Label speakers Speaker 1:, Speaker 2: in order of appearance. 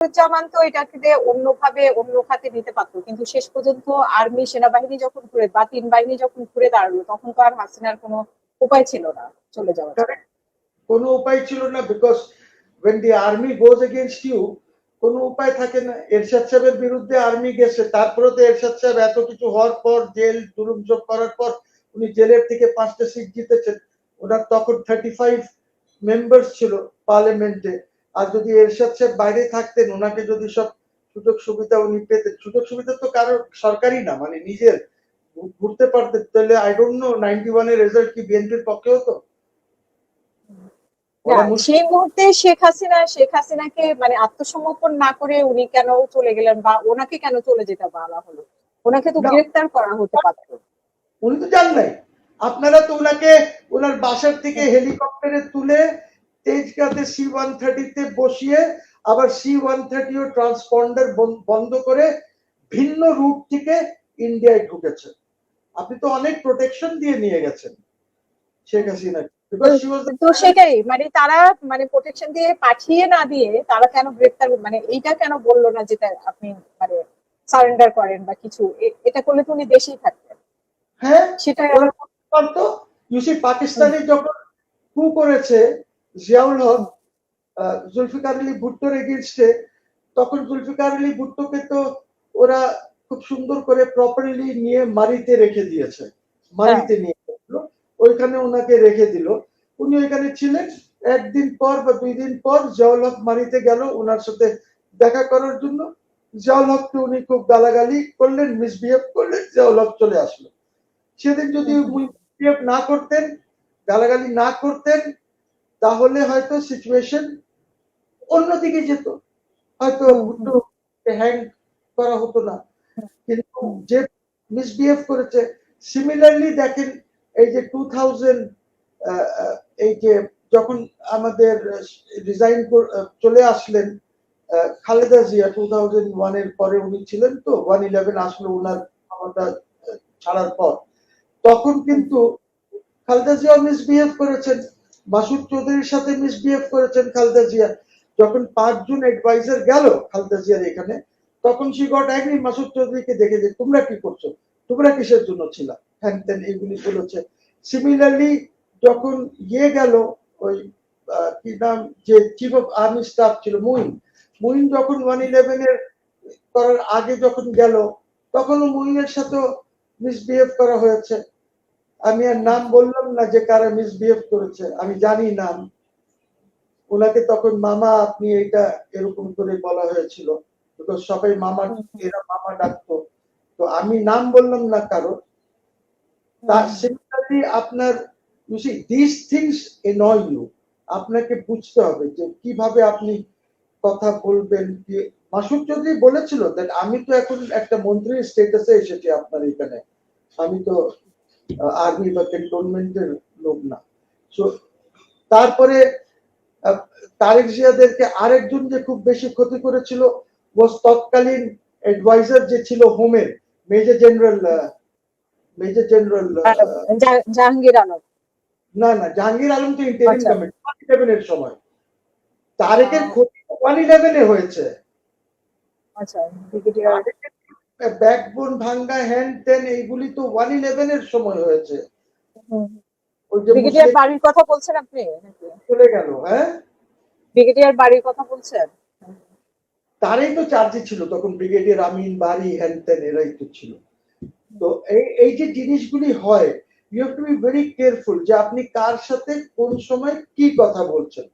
Speaker 1: জামান তো এটাকে অন্যভাবে অন্য খাতে নিতে পারতো, কিন্তু শেষ পর্যন্ত আর্মি সেনাবাহিনী যখন ঘুরে বা তিন বাহিনী যখন ঘুরে দাঁড়ালো, তখন তো আর হাসিনার কোনো উপায় ছিল না চলে যাওয়ার।
Speaker 2: কোনো উপায় ছিল না, because when the army goes against you কোনো উপায় থাকে না। এরশাদ সাহেবের বিরুদ্ধে আর্মি গেছে, তারপরে তো এরশাদ সাহেব এত কিছু হওয়ার পর, জেল জুলুম করার পর উনি জেলের থেকে 5টা সিট জিতেছেন। ওনার তখন 35 মেম্বার্স ছিল পার্লামেন্টে। আর যদি এরশাদ সাহেব বাইরে থাকতেন, ওনাকে যদি সব সুযোগ সুবিধা উনি পেতেন, সুযোগ সুবিধা তো কারো সরকারি না, মানে নিজের ঘুরতে পারতেন, তাহলে আই ডোন্ট নো 91 এর রেজাল্ট কি বিএনপির পক্ষে হতো?
Speaker 1: সেই মুহূর্তে শেখ হাসিনাকে মানে আত্মসমর্পণ না করে উনি কেন চলে গেলেন, বা ওনাকে কেন চলে যেতে বলা হলো? ওনাকে তো গ্রেফতার করা হতে পারতো।
Speaker 2: উনি তো জান নাই। আপনারা তো ওনাকে ওনার বাসার থেকে হেলিকপ্টারে তুলে তেজগাঁতে C-130 বসিয়ে আবার C-130 ও ট্রান্সপন্ডার বন্ধ করে ভিন্ন রুট থেকে ইন্ডিয়ায় ঢুকেছে। আপনি তো অনেক প্রোটেকশন দিয়ে নিয়ে গেছেন শেখ হাসিনা।
Speaker 1: তো সেটাই, মানে তারা মানে প্রোটেকশন দিয়ে পাঠিয়ে না দিয়ে তারা কেন গ্রেফতার, মানে এইটা কেন বললো না যেটা আপনি মানে সারেন্ডার করেন বা কিছু, এটা করলে তো উনি দেশেই থাকতেন।
Speaker 2: হ্যাঁ,
Speaker 1: সেটা
Speaker 2: পারতো। ইউসি পাকিস্তানে যখন কু করেছে জিয়াউল হক জুলফিকার আলী ভুট্টোর এগেইনস্টে, তখন জুলফিকার আলী ভুট্টোকে তো ওরা খুব সুন্দর করে প্রপারলি নিয়ে মারিতে রেখে দিয়েছে, মারিতে নিয়ে ওইখানে ওনাকে রেখে দিল। উনি ওইখানে ছিলেন। একদিন পর বা 2 দিন পর জিয়াউল হক মারিতে গেল ওনার সাথে দেখা করার জন্য। জিয়াউল হককে উনি খুব গালাগালি করলেন, মিসবিহেভ করলেন, জিয়াউল হক চলে আসলো। সেদিন যদি মিসবিহেভ না করতেন, গালাগালি না করতেন, তাহলে হয়তো সিচুয়েশন অন্যদিকে যেত, হয়তো ভুট্টোকে হ্যাং করা হতো না। কিন্তু যে মিসবিহেভ করেছে, সিমিলারলি দেখেন এই যে 2000 এই যে যখন আমাদের রিজাইন চলে আসলেন খালেদা জিয়া 2001 এর পরে, উনি ছিলেন তো 111 আসলো ওনার ক্ষমতা ছাড়ার পর, তখন কিন্তু খালেদা জিয়া মিসবিহেভ করেছেন, মাসুদ চৌধুরীর সাথে মিসবিহেভ করেছেন খালেদা জিয়া। যখন 5 জন অ্যাডভাইজার গেল খালেদা জিয়ার এখানে, তখন সে গট অ্যাগ্রি মাসুদ চৌধুরীকে দেখে যে তোমরা কি করছো, তোমরা কিসের জন্য ছিল, হ্যান তেন এগুলি বলেছে। সিমিলারলি যখন গেল ওই কি নাম, যে চিফ অফ আর্মি স্টাফ ছিল মুইন যখন 111 এর করার আগে যখন গেল, তখনও মুইনের সাথে মিসবিহেভ করা হয়েছে। আমি আর নাম বললাম না যে কারা মিসবিহেভ করেছে, আমি জানি নাম। ওনাকে তখন মামা, আপনি এটা এরকম করে বলা হয়েছিল, বিকজ সবাই মামা, এরা মামা ডাকতো, তো আমি নাম বললাম না কারো। তার সিমিলারলি আপনার you see this things annoy you, আপনাকে বুঝতে হবে যে কিভাবে আপনি কথা বলবেন। কি মাসুদ চৌধুরী বলেছিল দ্যাট আমি তো এখন একটা মন্ত্রীর স্ট্যাটাসে এসেছি আপনার এখানে, আমি তো আর্মি বা ক্যান্টনমেন্টের লোক না। সো তারপরে তারেক জিয়াদেরকে আরেকজন যে খুব বেশি ক্ষতি করেছিল ওয়াজ তৎকালীন অ্যাডভাইজার যে ছিল হোমের, মেজর জেনারেল
Speaker 1: জাহাঙ্গীর আলম।
Speaker 2: না না, জাহাঙ্গীর আলম তো ইন্টারিম গভর্নমেন্ট 111 এর সময়। তারেকের ক্ষতি 111 এ হয়েছে।
Speaker 1: আচ্ছা, ব্রিগেডিয়ার
Speaker 2: ব্যাকবোন ভাঙ্গা হ্যান তেন এইগুলি তো 111 এর সময় হয়েছে। ওই যে
Speaker 1: ব্রিগেডিয়ার বাড়ির কথা বলছেন আপনি নাকি?
Speaker 2: চলে গেল। হ্যাঁ,
Speaker 1: ব্রিগেডিয়ার বাড়ির কথা বলছেন?
Speaker 2: তারই তো চার্জে ছিল তখন ব্রিগেডিয়ার আমিন বাড়ি হ্যান তেন এরাই তো ছিল। তো এই যে জিনিসগুলি হয়, you have to be very careful যে আপনি কার সাথে কোন সময় কি কথা বলছেন।